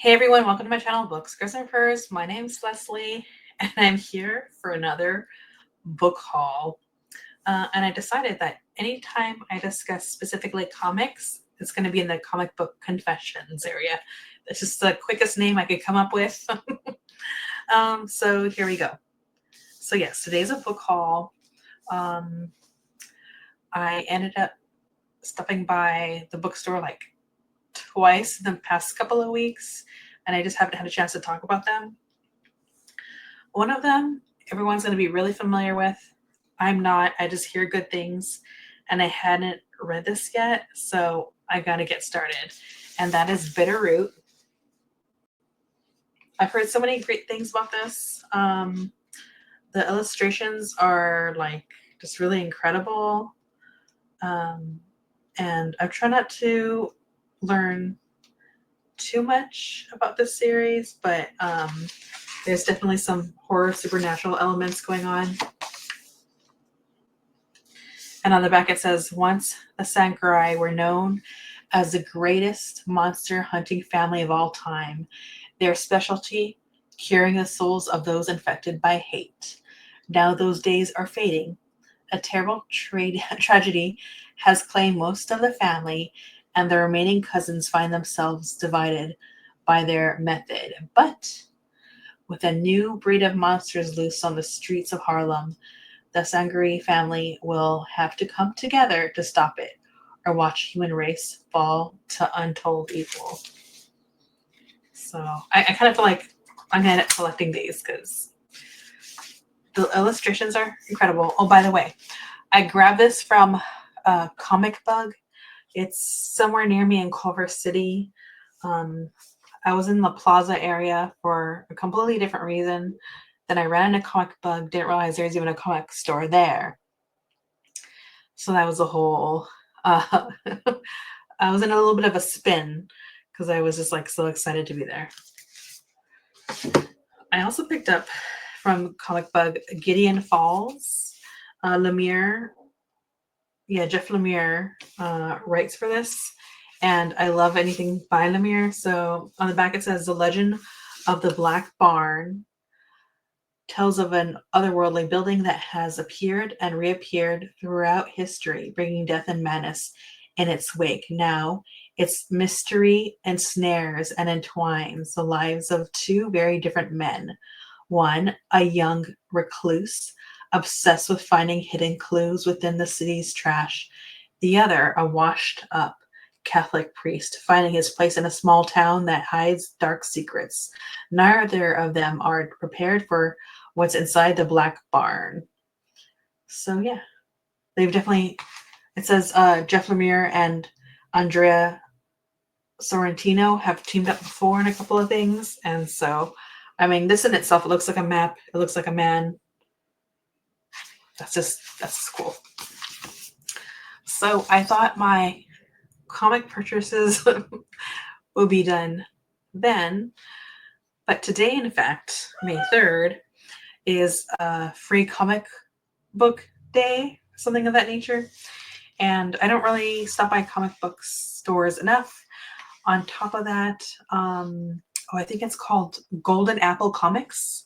Hey everyone, welcome to my channel, Books, Gurrs and Purrs. My name's Leslie, and I'm here for another book haul. And I decided that anytime I discuss specifically comics, it's going to be in the comic book confessions area. It's just the quickest name I could come up with. So here we go. So yes, today's a book haul. I ended up stopping by the bookstore like twice in the past couple of weeks, and I just haven't had a chance to talk about them. One of them, everyone's going to be really familiar with. I'm not. I just hear good things, and I hadn't read this yet, so I got to get started. And that is Bitterroot. I've heard so many great things about this. The illustrations are like just really incredible. And I've tried not to learn too much about this series, but there's definitely some horror supernatural elements going on. And on the back it says, once the Sankrai were known as the greatest monster hunting family of all time, their specialty, curing the souls of those infected by hate. Now those days are fading. A terrible tragedy has claimed most of the family, and the remaining cousins find themselves divided by their method. But with a new breed of monsters loose on the streets of Harlem, the Sangri family will have to come together to stop it, or watch human race fall to untold evil. So I kind of feel like I'm going to end up collecting these because the illustrations are incredible. Oh, by the way, I grabbed this from Comic Bug. It's somewhere near me in Culver City. I was in the Plaza area for a completely different reason. Then I ran into Comic Bug, didn't realize there was even a comic store there. So that was a whole... I was in a little bit of a spin because I was just like so excited to be there. I also picked up from Comic Bug Gideon Falls. Lemire, Jeff Lemire writes for this, and I love anything by Lemire. So on the back it says, the legend of the Black Barn tells of an otherworldly building that has appeared and reappeared throughout history, bringing death and madness in its wake. Now its mystery ensnares and entwines the lives of two very different men. One, a young recluse, obsessed with finding hidden clues within the city's trash. The other, a washed-up Catholic priest, finding his place in a small town that hides dark secrets. Neither of them are prepared for what's inside the Black Barn. So yeah, they've definitely... It says Jeff Lemire and Andrea Sorrentino have teamed up before in a couple of things, and so I mean, this in itself, it looks like a map. It looks like a man. That's just cool. So I thought my comic purchases will be done then. But today, in fact, May 3rd, is a free comic book day, something of that nature. And I don't really stop by comic book stores enough. On top of that, I think it's called Golden Apple Comics.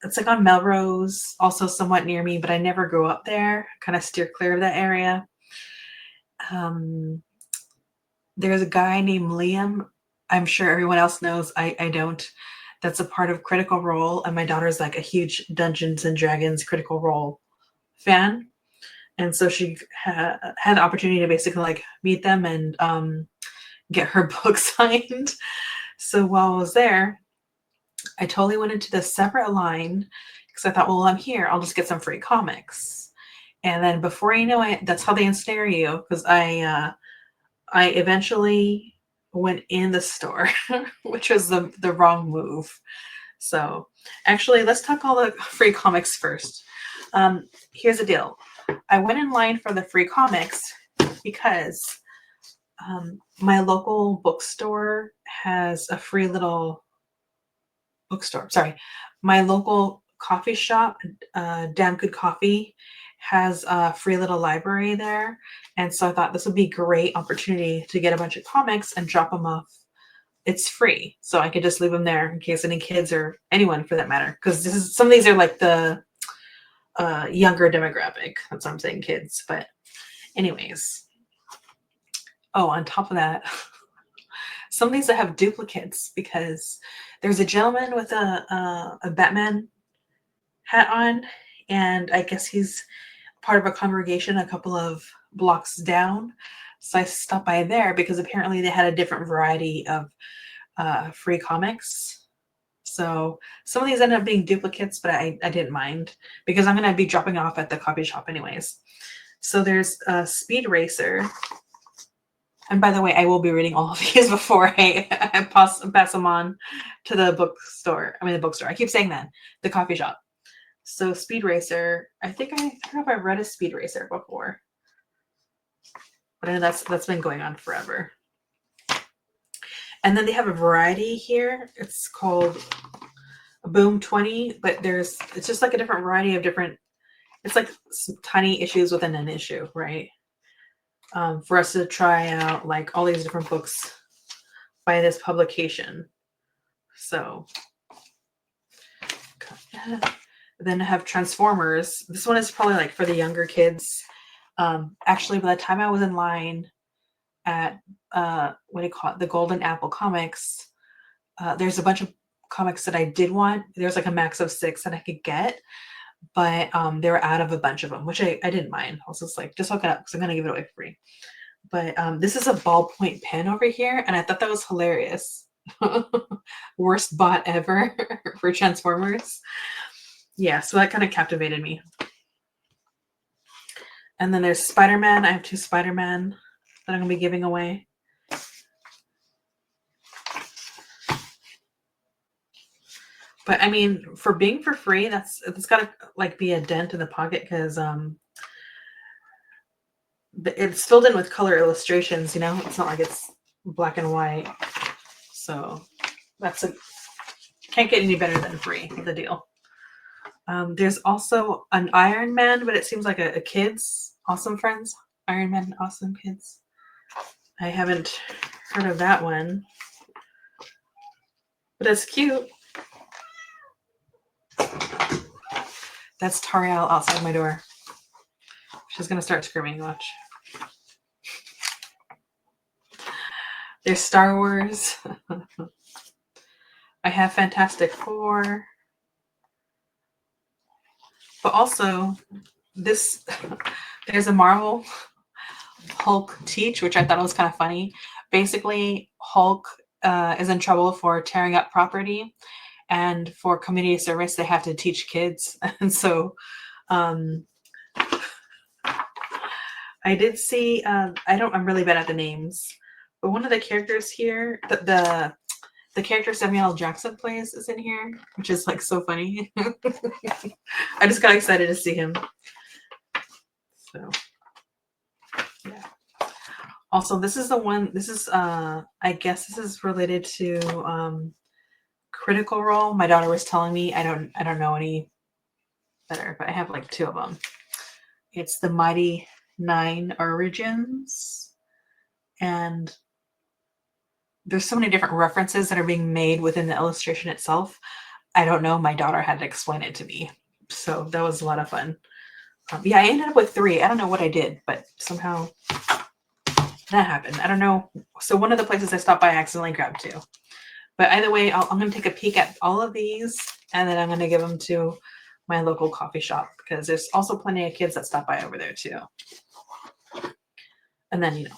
It's like on Melrose, also somewhat near me, but I never go up there. Kind of steer clear of that area. There's a guy named Liam. I'm sure everyone else knows. I don't. That's a part of Critical Role, and my daughter's like a huge Dungeons and Dragons Critical Role fan. And so she had the opportunity to basically like meet them and get her book signed. So while I was there, I totally went into the separate line because I thought, well, I'm here. I'll just get some free comics. And then before you know it, that's how they ensnare you, because I eventually went in the store, which was the wrong move. So actually, let's talk all the free comics first. Here's the deal. I went in line for the free comics because my local bookstore has a free little bookstore. Sorry, my local coffee shop, Damn Good Coffee, has a free little library there. And so I thought this would be a great opportunity to get a bunch of comics and drop them off it's free, so I could just leave them there in case any kids or anyone for that matter. Because some of these are like the younger demographic. That's what I'm saying, kids. But anyways, oh, on top of that, some of these that have duplicates because there's a gentleman with a Batman hat on, and I guess he's part of a congregation a couple of blocks down. So I stopped by there because apparently they had a different variety of free comics. So some of these end up being duplicates, but I didn't mind because I'm going to be dropping off at the coffee shop anyways. So there's a Speed Racer. And by the way, I will be reading all of these before I pass them on to the bookstore. I mean, the bookstore. I keep saying that. The coffee shop. So Speed Racer. I don't know if I've read a Speed Racer before. But I know that's been going on forever. And then they have a variety here. It's called Boom 20, but it's just like a different variety of different, it's like some tiny issues within an issue, right? For us to try out like all these different books by this publication. So then I have Transformers. This one is probably like for the younger kids. Actually, by the time I was in line at what do you call it, the Golden Apple Comics, there's a bunch of comics that I did want. There's like a max of 6 that I could get, but they were out of a bunch of them, which I didn't mind. I was just like, just hook it up because I'm gonna give it away for free. But this is a ballpoint pen over here, and I thought that was hilarious. Worst bot ever for Transformers. Yeah, so that kind of captivated me. And then there's Spider-Man. I have 2 Spider-Man that I'm gonna be giving away. But I mean, for being for free, it's gotta like be a dent in the pocket because it's filled in with color illustrations. You know, it's not like it's black and white. So can't get any better than free. The deal. There's also an Iron Man, but it seems like a kid's Awesome Friends. Iron Man Awesome Kids. I haven't heard of that one, but it's cute. That's Tariel outside my door. She's gonna start screaming. Watch. There's Star Wars. I have Fantastic Four. But also, there's a Marvel Hulk teach, which I thought was kind of funny. Basically, Hulk is in trouble for tearing up property, and for community service, they have to teach kids. And so, I did see. I'm really bad at the names, but one of the characters here, the character Samuel L. Jackson plays, is in here, which is like so funny. I just got excited to see him. So, yeah. Also, this is the one. This is I guess this is related to Critical Role. My daughter was telling me. I don't know any better, but I have like 2 of them. It's the Mighty 9 Origins, and there's so many different references that are being made within the illustration itself. I don't know. My daughter had to explain it to me. So that was a lot of fun. Yeah, I ended up with 3. I don't know what I did, but somehow that happened. I don't know. So one of the places I stopped by, I accidentally grabbed 2. But either way, I'm going to take a peek at all of these, and then I'm going to give them to my local coffee shop because there's also plenty of kids that stop by over there too. And then,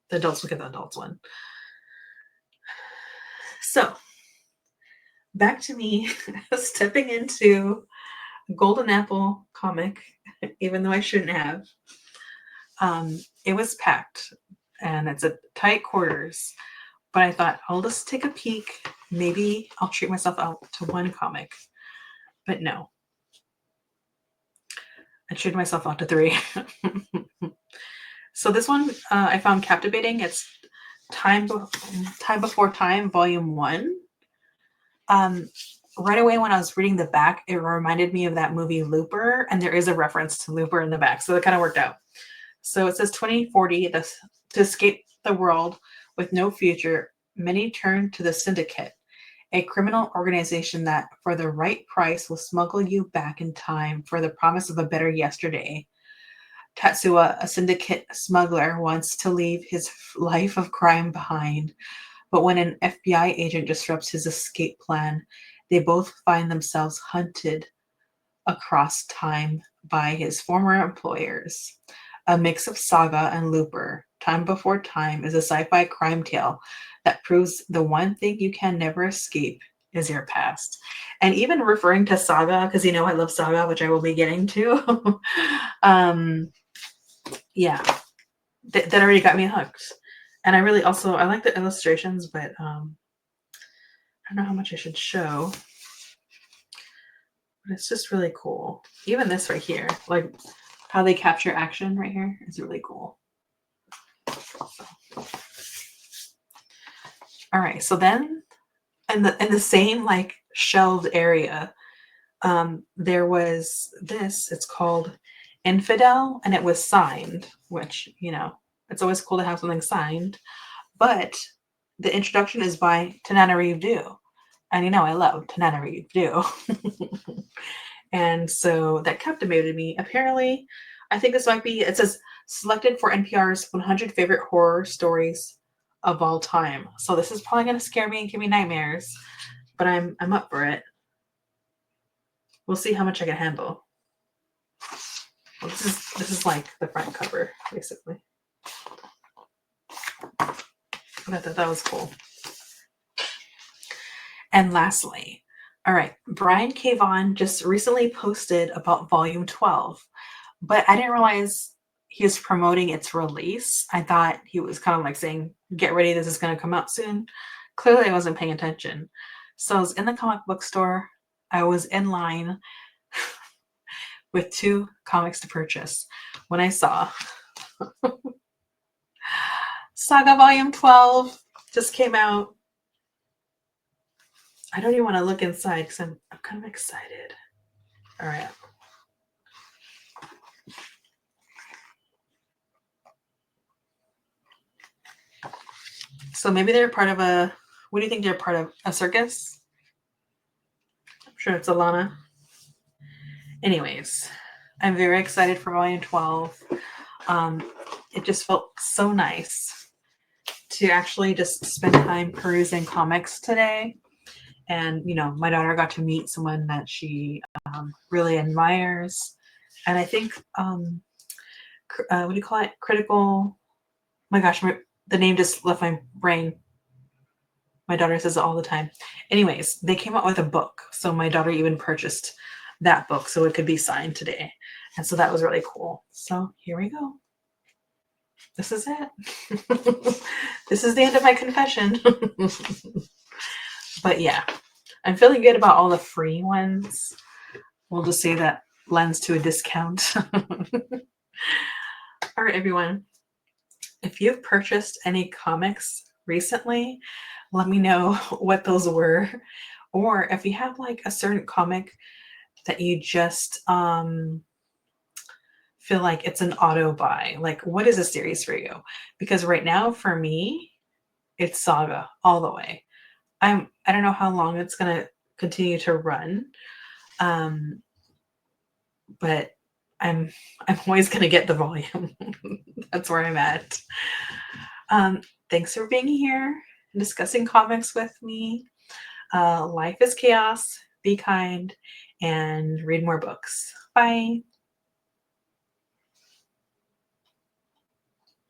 the adults will get the adults one. So, back to me stepping into a Golden Apple comic, even though I shouldn't have. It was packed, and it's a tight quarters, but I thought I'll just take a peek. Maybe I'll treat myself out to 1 comic, but no. I treated myself out to 3. So this one I found captivating. It's Time Before Time, Volume 1. Right away when I was reading the back, it reminded me of that movie Looper, and there is a reference to Looper in the back, so it kind of worked out. So it says 2040, to escape the world with no future, many turned to the Syndicate, a criminal organization that, for the right price, will smuggle you back in time for the promise of a better yesterday. Tatsuya, a syndicate smuggler, wants to leave his life of crime behind, but when an FBI agent disrupts his escape plan, they both find themselves hunted across time by his former employers. A mix of Saga and Looper, Time Before Time is a sci-fi crime tale that proves the one thing you can never escape is your past. And even referring to Saga, because you know I love Saga, which I will be getting to. Yeah, that already got me hooked. And I really also I like the illustrations, but I don't know how much I should show. But it's just really cool. Even this right here, like how they capture action right here is really cool. All right, so then in the same like shelved area, there was this. It's called Infidel, and it was signed, which, you know, it's always cool to have something signed. But the introduction is by Tananarive. And you know I love Tananarive. And so that captivated me. Apparently, I think this might be, it says selected for NPR's 100 favorite horror stories of all time. So this is probably going to scare me and give me nightmares, but I'm up for it. We'll see how much I can handle. Well, this is like the front cover, basically. But I thought that was cool. And lastly, all right, Brian K. Vaughan just recently posted about Volume 12, but I didn't realize he was promoting its release. I thought he was kind of like saying, get ready, this is going to come out soon. Clearly, I wasn't paying attention. So I was in the comic book store. I was in line with 2 comics to purchase when I saw Saga Volume 12 just came out. I don't even want to look inside because I'm kind of excited. All right. So maybe they're part of a, what do you think they're part of? A circus? I'm sure it's Alana. Anyways, I'm very excited for Volume 12. It just felt so nice to actually just spend time perusing comics today. And, you know, my daughter got to meet someone that she really admires. And I think, what do you call it? Critical. My gosh, the name just left my brain. My daughter says it all the time. Anyways, they came out with a book. So my daughter even purchased that book so it could be signed today. And so that was really cool. So here we go. This is it. This is the end of my confession. But yeah, I'm feeling good about all the free ones. We'll just say that lends to a discount. All right, everyone. If you've purchased any comics recently, let me know what those were. Or if you have like a certain comic that you just feel like it's an auto buy. Like, what is a series for you? Because right now, for me, it's Saga all the way. I don't know how long it's gonna continue to run, but I'm always gonna get the volume. That's where I'm at. Thanks for being here and discussing comics with me. Life is chaos. Be kind and read more books. Bye.